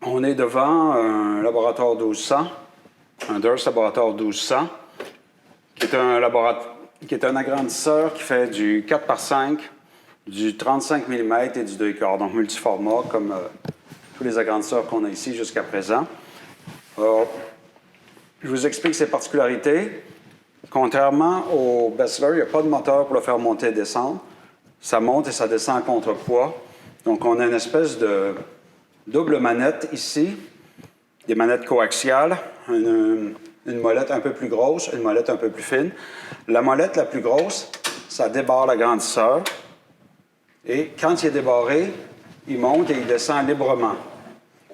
On est devant un laboratoire 1200, un Durst Laboratoire 1200, qui est un agrandisseur qui fait du 4 par 5, du 35 mm et du 2/4, donc multiformat, comme tous les agrandisseurs qu'on a ici jusqu'à présent. Alors, je vous explique ses particularités. Contrairement au Bessler, il n'y a pas de moteur pour le faire monter et descendre. Ça monte et ça descend en contrepoids. Donc, on a une espèce de double manette ici, des manettes coaxiales, une molette un peu plus grosse, une molette un peu plus fine. La molette la plus grosse, ça débarre l'agrandisseur. Et quand il est débarré, il monte et il descend librement.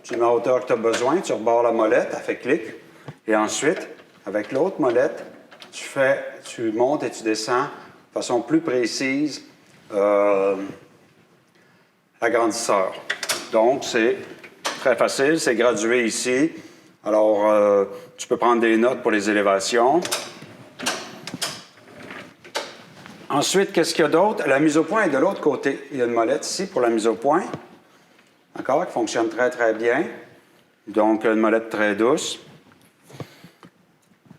Tu mets à hauteur que tu as besoin, tu rebarres la molette, elle fait clic. Et ensuite, avec l'autre molette, tu montes et tu descends de façon plus précise l'agrandisseur. Donc, c'est très facile, c'est gradué ici. Alors, tu peux prendre des notes pour les élévations. Ensuite, qu'est-ce qu'il y a d'autre? La mise au point est de l'autre côté. Il y a une molette ici pour la mise au point. D'accord? Qui fonctionne très, très bien. Donc, une molette très douce.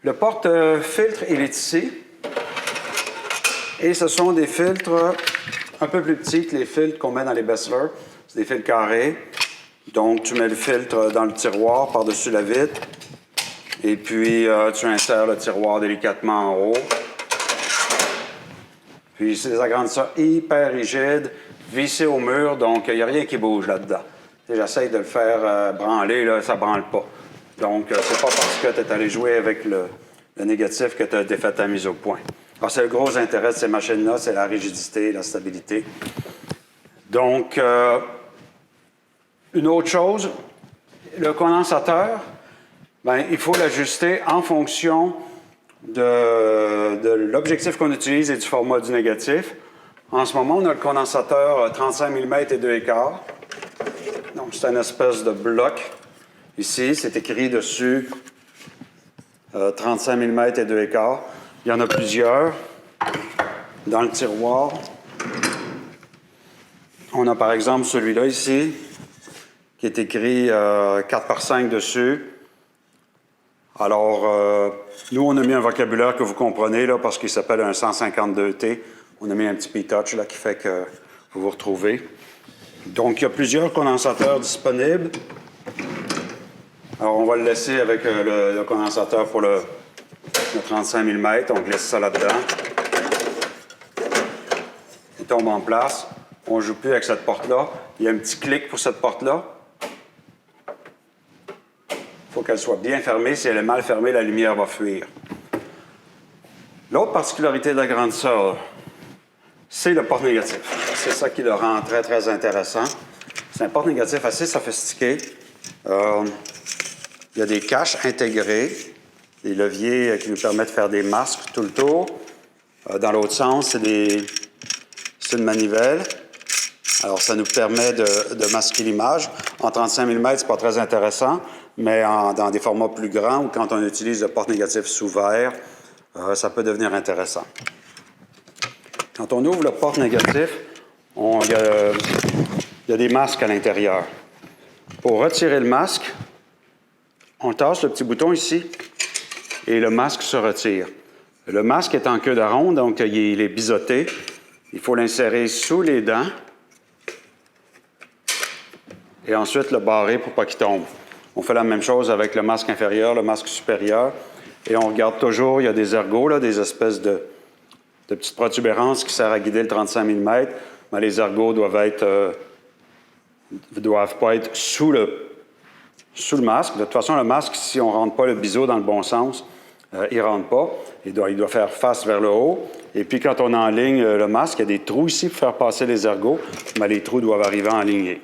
Le porte-filtre, il est ici. Et ce sont des filtres un peu plus petits que les filtres qu'on met dans les Bessler. C'est des filtres carrés. Donc, tu mets le filtre dans le tiroir par-dessus la vitre. Et puis, tu insères le tiroir délicatement en haut. Puis, c'est des agrandisseurs hyper rigides, vissés au mur, donc il n'y a rien qui bouge là-dedans. J'essaye de le faire branler, là, ça ne branle pas. Donc, c'est pas parce que tu es allé jouer avec le négatif que tu as défait ta mise au point. Alors, c'est le gros intérêt de ces machines-là, c'est la rigidité, la stabilité. Donc, une autre chose, le condensateur, bien, il faut l'ajuster en fonction de l'objectif qu'on utilise et du format du négatif. En ce moment, on a le condensateur 35 mm et 2/4. Donc, c'est une espèce de bloc. Ici, c'est écrit dessus 35 mm et 2/4. Il y en a plusieurs dans le tiroir. On a par exemple celui-là ici, qui est écrit 4 par 5 dessus. Alors, nous, on a mis un vocabulaire que vous comprenez, là, parce qu'il s'appelle un 152T. On a mis un petit P-Touch, là, qui fait que vous vous retrouvez. Donc, il y a plusieurs condensateurs disponibles. Alors, on va le laisser avec le condensateur pour le 35 mm. On glisse ça là-dedans. Il tombe en place. On ne joue plus avec cette porte-là. Il y a un petit clic pour cette porte-là. Il faut qu'elle soit bien fermée. Si elle est mal fermée, la lumière va fuir. L'autre particularité de l'agrandisseur, c'est le porte négatif. C'est ça qui le rend très, très intéressant. C'est un porte négatif assez sophistiqué. Il y a des caches intégrées, des leviers qui nous permettent de faire des masques tout le tour. Dans l'autre sens, c'est une manivelle. Alors, ça nous permet de masquer l'image. En 35 mm, c'est pas très intéressant, mais dans des formats plus grands ou quand on utilise le porte négatif sous verre, ça peut devenir intéressant. Quand on ouvre le porte négatif, il y a des masques à l'intérieur. Pour retirer le masque, on tasse le petit bouton ici et le masque se retire. Le masque est en queue de ronde, donc il est biseauté. Il faut l'insérer sous les dents et ensuite le barrer pour pas qu'il tombe. On fait la même chose avec le masque inférieur, le masque supérieur. Et on regarde toujours, il y a des ergots, là, des espèces de petites protubérances qui servent à guider le 35 mm. Mais les ergots doivent pas être sous le masque. De toute façon, le masque, si on ne rentre pas le biseau dans le bon sens, il ne rentre pas. Il doit faire face vers le haut. Et puis, quand on enligne le masque, il y a des trous ici pour faire passer les ergots. Mais les trous doivent arriver en lignée.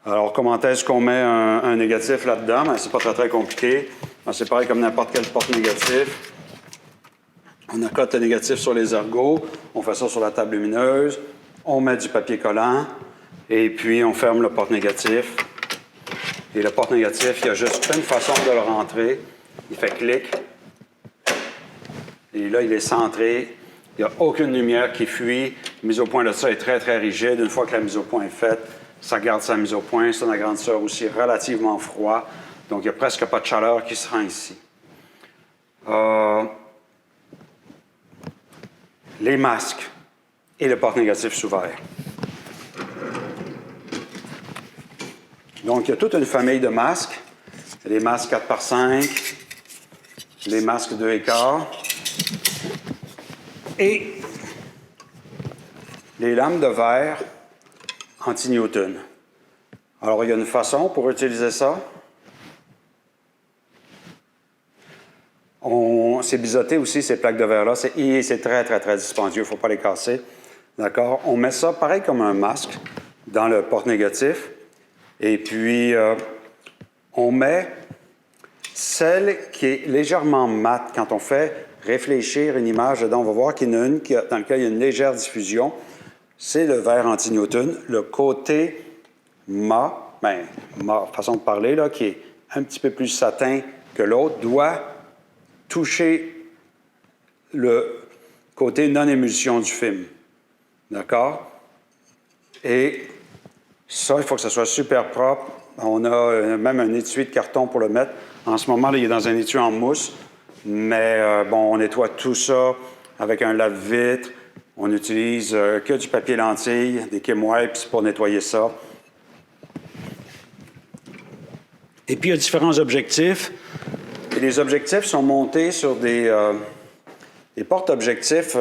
Alors, comment est-ce qu'on met un négatif là-dedans? Ben, c'est pas très, très compliqué. Ben, c'est pareil comme n'importe quel porte négatif. On accote le négatif sur les ergots. On fait ça sur la table lumineuse. On met du papier collant. Et puis, on ferme le porte négatif. Et le porte négatif, il y a juste une façon de le rentrer. Il fait clic. Et là, il est centré. Il n'y a aucune lumière qui fuit. La mise au point de ça est très, très rigide. Une fois que la mise au point est faite, Ça garde sa mise au point. C'est un agrandisseur aussi relativement froid. Donc, il n'y a presque pas de chaleur qui se rend ici. Les masques et le porte-négatif sous verre. Donc, il y a toute une famille de masques. Les masques 4x5, les masques 2,4 et les lames de verre anti-Newton. Alors, il y a une façon pour utiliser ça. C'est biseauté aussi, ces plaques de verre-là. C'est très, très, très dispendieux. Il ne faut pas les casser. D'accord? On met ça pareil comme un masque dans le porte-négatif. Et puis, on met celle qui est légèrement mate. Quand on fait réfléchir une image dedans, on va voir qu'il y en a une dans laquelle il y a une légère diffusion. C'est le verre anti-Newton. Le côté mat, façon de parler, là, qui est un petit peu plus satin que l'autre, doit toucher le côté non-émulsion du film. D'accord? Et ça, il faut que ça soit super propre. On a même un étui de carton pour le mettre. En ce moment, là, il est dans un étui en mousse. Mais bon, on nettoie tout ça avec un lave-vitre. On utilise que du papier lentille, des Kim Wipes pour nettoyer ça. Et puis, il y a différents objectifs. Et les objectifs sont montés sur des porte-objectifs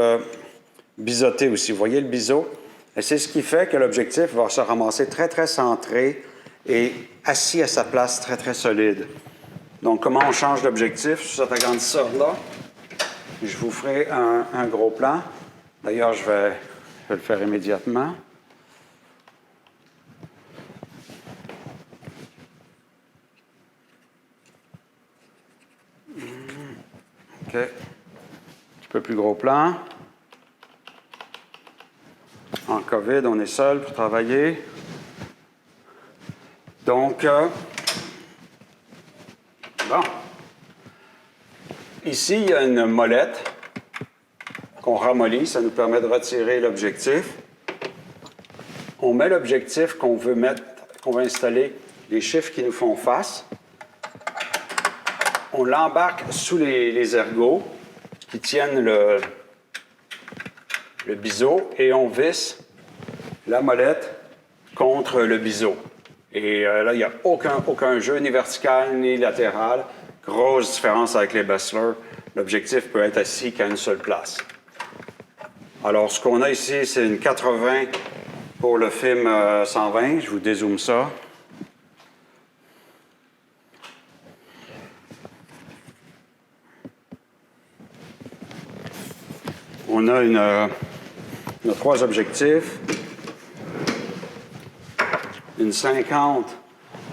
biseautés aussi. Vous voyez le biseau? Et c'est ce qui fait que l'objectif va se ramasser très, très centré et assis à sa place très, très solide. Donc, comment on change d'objectif sur cet agrandisseur-là? Je vous ferai un gros plan. D'ailleurs, je vais le faire immédiatement. OK. Un petit peu plus gros plan. En COVID, on est seul pour travailler. Donc, bon. Ici, il y a une molette qu'on ramollit. Ça nous permet de retirer l'objectif. On met l'objectif qu'on veut mettre, qu'on va installer, les chiffres qui nous font face. On l'embarque sous les ergots qui tiennent le biseau et on visse la molette contre le biseau. Et là, il n'y a aucun jeu, ni vertical, ni latéral. Grosse différence avec les Bessler. L'objectif peut être assis qu'à une seule place. Alors, ce qu'on a ici, c'est une 80 pour le film 120. Je vous dézoome ça. On a trois objectifs. Une 50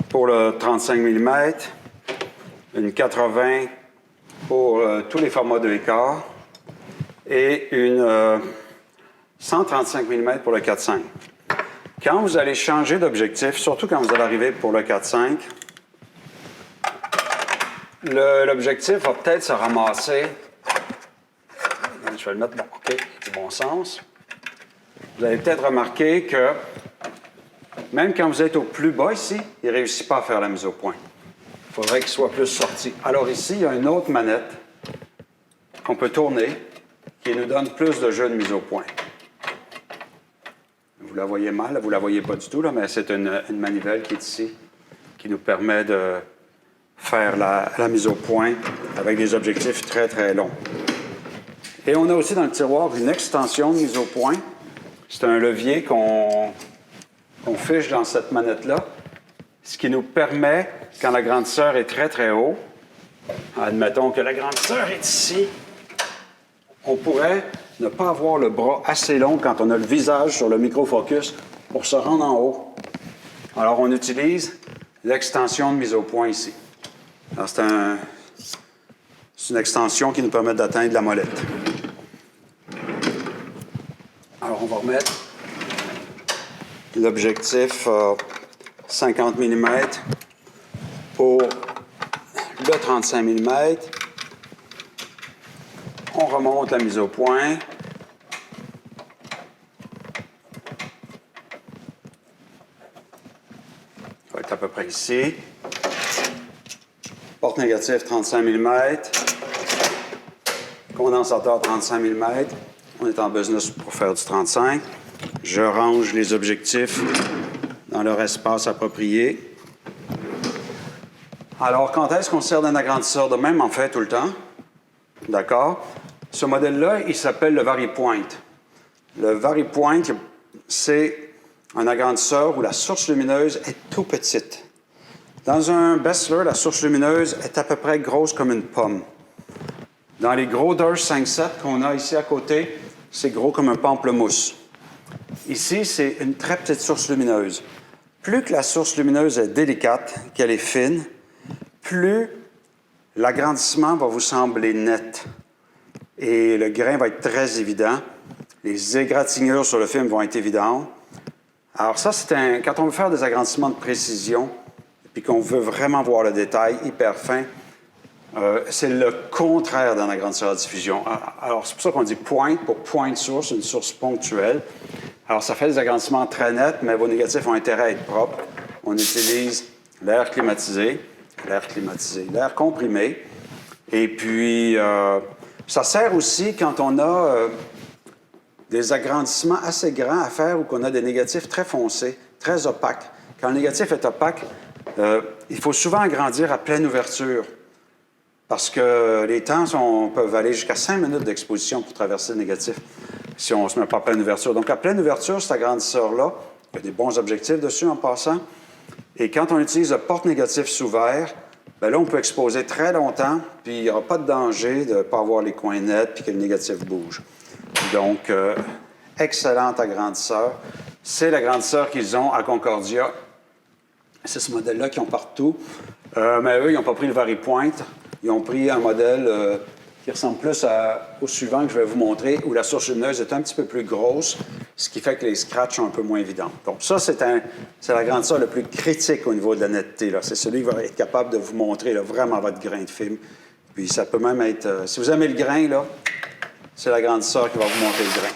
pour le 35 mm, une 80 pour tous les formats de écart et une 135 mm pour le 4.5. Quand vous allez changer d'objectif, surtout quand vous allez arriver pour le 4.5, l'objectif va peut-être se ramasser. Je vais le mettre du bon sens. Vous allez peut-être remarquer que même quand vous êtes au plus bas ici, il ne réussit pas à faire la mise au point. Il faudrait qu'il soit plus sorti. Alors ici, il y a une autre manette qu'on peut tourner qui nous donne plus de jeu de mise au point. Vous la voyez mal, vous ne la voyez pas du tout, là, mais c'est une manivelle qui est ici, qui nous permet de faire la mise au point avec des objectifs très, très longs. Et on a aussi dans le tiroir une extension de mise au point. C'est un levier qu'on fiche dans cette manette-là, ce qui nous permet, quand l'agrandisseur est très, très haut, admettons que l'agrandisseur est ici, on pourrait ne pas avoir le bras assez long quand on a le visage sur le microfocus pour se rendre en haut. Alors, on utilise l'extension de mise au point ici. Alors, c'est une extension qui nous permet d'atteindre la molette. Alors, on va remettre l'objectif 50 mm pour le 35 mm. On remonte la mise au point. va être à peu près ici. Porte négative 35 mm. Condensateur 35 mm. On est en business pour faire du 35. Je range les objectifs dans leur espace approprié. Alors, quand est-ce qu'on sert d'un agrandisseur de même? En fait, tout le temps. D'accord? Ce modèle-là, il s'appelle le Vari-Point. Le Vari-Point, c'est un agrandisseur où la source lumineuse est tout petite. Dans un Bessler, la source lumineuse est à peu près grosse comme une pomme. Dans les gros Durst 5.7 qu'on a ici à côté, c'est gros comme un pamplemousse. Ici, c'est une très petite source lumineuse. Plus que la source lumineuse est délicate, qu'elle est fine, plus l'agrandissement va vous sembler net. Et le grain va être très évident. Les égratignures sur le film vont être évidentes. Alors ça, quand on veut faire des agrandissements de précision, puis qu'on veut vraiment voir le détail hyper fin, c'est le contraire d'un agrandisseur à diffusion. Alors, c'est pour ça qu'on dit point pour point de source, une source ponctuelle. Alors, ça fait des agrandissements très nets, mais vos négatifs ont intérêt à être propres. On utilise l'air climatisé, l'air comprimé. Et puis, ça sert aussi quand on a des agrandissements assez grands à faire ou qu'on a des négatifs très foncés, très opaques. Quand le négatif est opaque, il faut souvent agrandir à pleine ouverture. Parce que les temps peuvent aller jusqu'à 5 minutes d'exposition pour traverser le négatif si on ne se met pas à pleine ouverture. Donc, à pleine ouverture, cet agrandisseur-là, il y a des bons objectifs dessus en passant. Et quand on utilise le porte-négatif sous verre, bien là, on peut exposer très longtemps, puis il n'y aura pas de danger de ne pas avoir les coins nets puis que le négatif bouge. Donc, excellent agrandisseur. C'est l'agrandisseur qu'ils ont à Concordia. C'est ce modèle-là qu'ils ont partout. Mais eux, ils n'ont pas pris le Vari-Point. Ils ont pris un modèle qui ressemble plus au suivant que je vais vous montrer, où la source lumineuse est un petit peu plus grosse, ce qui fait que les scratchs sont un peu moins évidents. Donc ça, c'est l'agrandisseur le plus critique au niveau de la netteté. C'est celui qui va être capable de vous montrer là, vraiment votre grain de film. Puis ça peut même être... si vous aimez le grain, là, c'est l'agrandisseur qui va vous montrer le grain.